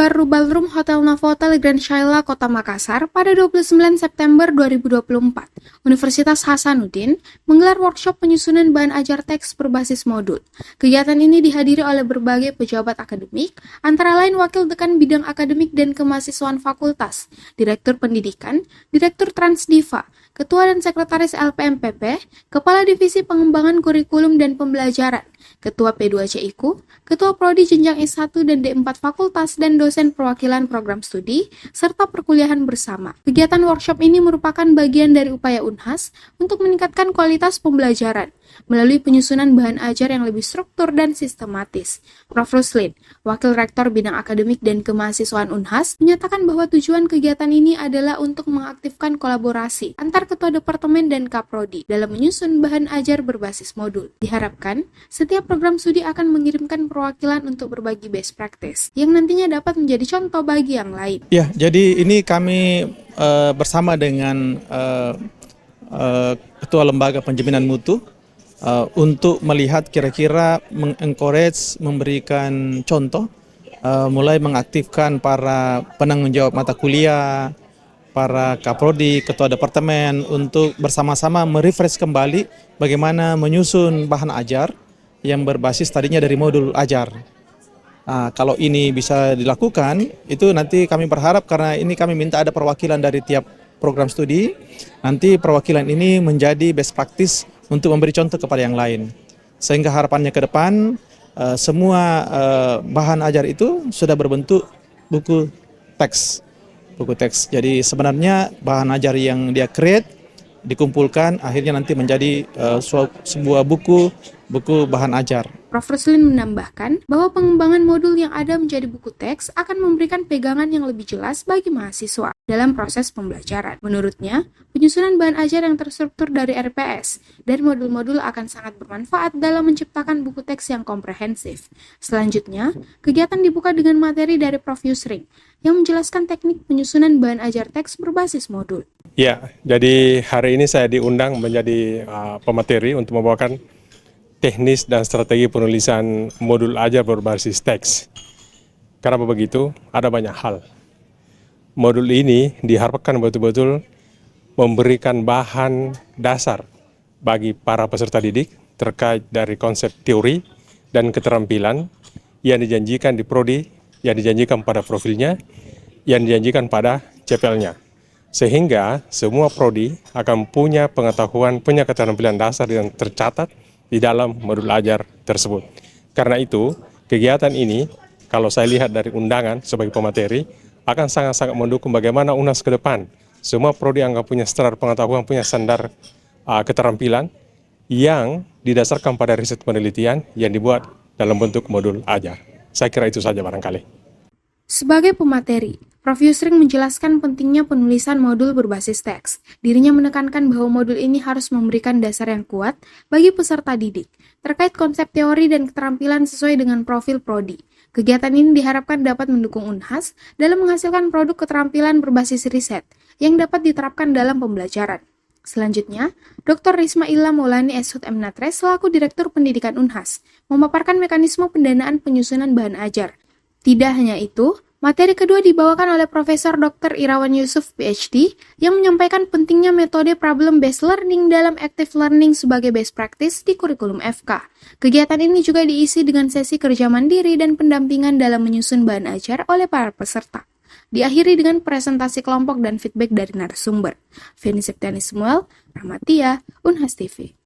Baru Ballroom Hotel Novotel Grand Shaila, Kota Makassar pada 29 September 2024. Universitas Hasanuddin menggelar workshop penyusunan bahan ajar teks berbasis modul. Kegiatan ini dihadiri oleh berbagai pejabat akademik, antara lain Wakil Dekan Bidang Akademik dan Kemahasiswaan Fakultas, Direktur Pendidikan, Direktur Transdiva, Ketua dan Sekretaris LPMPP, Kepala Divisi Pengembangan Kurikulum dan Pembelajaran, Ketua P2CIKU, Ketua Prodi Jenjang S1 dan D4 Fakultas dan dosen perwakilan program studi, serta perkuliahan bersama. Kegiatan workshop ini merupakan bagian dari upaya Unhas untuk meningkatkan kualitas pembelajaran melalui penyusunan bahan ajar yang lebih struktur dan sistematis. Prof. Ruslin, Wakil Rektor Bidang Akademik dan Kemahasiswaan Unhas, menyatakan bahwa tujuan kegiatan ini adalah untuk mengaktifkan kolaborasi antar Ketua Departemen dan Kaprodi dalam menyusun bahan ajar berbasis modul. Diharapkan, setiap program studi akan mengirimkan perwakilan untuk berbagi best practice, yang nantinya dapat menjadi contoh bagi yang lain. Ya, jadi ini kami bersama dengan Ketua Lembaga Penjaminan Mutu untuk melihat kira-kira mengencourage, memberikan contoh, mulai mengaktifkan para penanggung jawab mata kuliah, para kaprodi, ketua departemen untuk bersama-sama merefresh kembali bagaimana menyusun bahan ajar yang berbasis tadinya dari modul ajar. Kalau ini bisa dilakukan, itu nanti kami berharap karena ini kami minta ada perwakilan dari tiap program studi, nanti perwakilan ini menjadi best practice untuk memberi contoh kepada yang lain. Sehingga harapannya ke depan, semua bahan ajar itu sudah berbentuk buku teks. Jadi sebenarnya bahan ajar yang dia create, dikumpulkan, akhirnya nanti menjadi sebuah buku bahan ajar. Prof. Ruslin menambahkan bahwa pengembangan modul yang ada menjadi buku teks akan memberikan pegangan yang lebih jelas bagi mahasiswa dalam proses pembelajaran. Menurutnya, penyusunan bahan ajar yang terstruktur dari RPS dan modul-modul akan sangat bermanfaat dalam menciptakan buku teks yang komprehensif. Selanjutnya, kegiatan dibuka dengan materi dari Prof. Yusring yang menjelaskan teknik penyusunan bahan ajar teks berbasis modul. Ya, jadi hari ini saya diundang menjadi pemateri untuk membawakan teknis dan strategi penulisan modul ajar berbasis teks. Kenapa begitu? Ada banyak hal. Modul ini diharapkan betul-betul memberikan bahan dasar bagi para peserta didik terkait dari konsep teori dan keterampilan yang dijanjikan di prodi, yang dijanjikan pada profilnya, yang dijanjikan pada CPL-nya. Sehingga semua prodi akan punya pengetahuan, punya keterampilan dasar yang tercatat di dalam modul ajar tersebut. Karena itu, kegiatan ini, kalau saya lihat dari undangan sebagai pemateri, akan sangat-sangat mendukung bagaimana UNHAS ke depan. Semua prodi akan punya standar pengetahuan, punya standar keterampilan yang didasarkan pada riset penelitian yang dibuat dalam bentuk modul ajar. Saya kira itu saja barangkali. Sebagai pemateri, Prof. Yusring menjelaskan pentingnya penulisan modul berbasis teks. Dirinya menekankan bahwa modul ini harus memberikan dasar yang kuat bagi peserta didik, terkait konsep teori dan keterampilan sesuai dengan profil prodi. Kegiatan ini diharapkan dapat mendukung Unhas dalam menghasilkan produk keterampilan berbasis riset yang dapat diterapkan dalam pembelajaran. Selanjutnya, Dr. Risma Illa Maulani Eshut M. Natres selaku Direktur Pendidikan Unhas memaparkan mekanisme pendanaan penyusunan bahan ajar. Tidak hanya itu, materi kedua dibawakan oleh Profesor Dr. Irawan Yusuf, PhD, yang menyampaikan pentingnya metode problem-based learning dalam active learning sebagai best practice di kurikulum FK. Kegiatan ini juga diisi dengan sesi kerja mandiri dan pendampingan dalam menyusun bahan ajar oleh para peserta. Diakhiri dengan presentasi kelompok dan feedback dari narasumber. Feni Septiani Samuel, Rahmatia, Unhas TV.